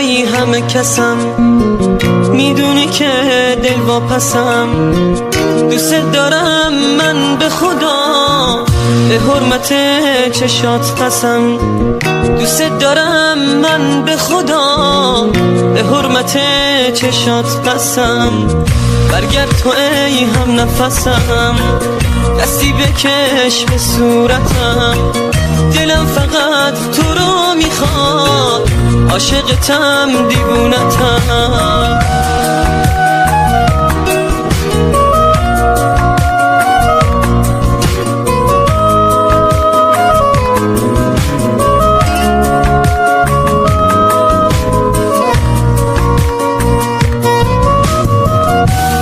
ای همه کسم، میدونی که دل واپسم. دوست دارم من به خدا، به حرمت چشات قسم. دوست دارم من به خدا، به حرمت چشات قسم. برگرد تو ای هم نفسم، دستی بکش به صورتم. دلم فقط تو رو میخواد، عاشقتم دیوونتم.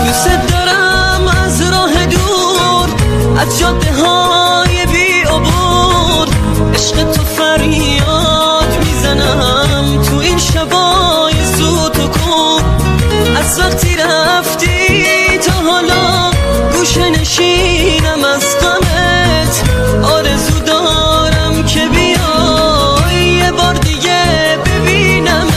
دوست دارم از راه دور، از جاده های بی عبور، عشق تو فریاد میزنم تو این شبای زود و کوب. از وقتی رفتی تا حالا گوشه نشینم از غمت. آرزو دارم که بیای یه بار دیگه ببینمت.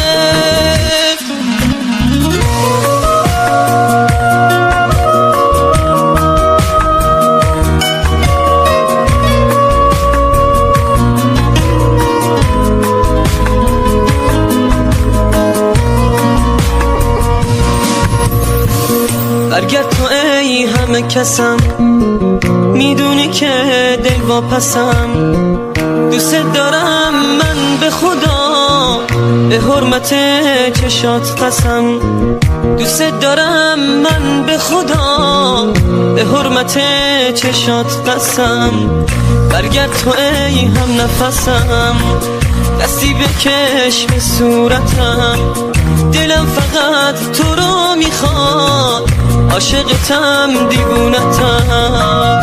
برگرد تو ای همه کسم، میدونی که دل واپسم. دوست دارم من به خدا، به حرمت چشات قسم. دوست دارم من به خدا، به حرمت چشات قسم. برگرد تو ای هم نفسم، دستی بکش به صورتم. دلم فقط تو رو میخواد، عاشقتم دیوونتم.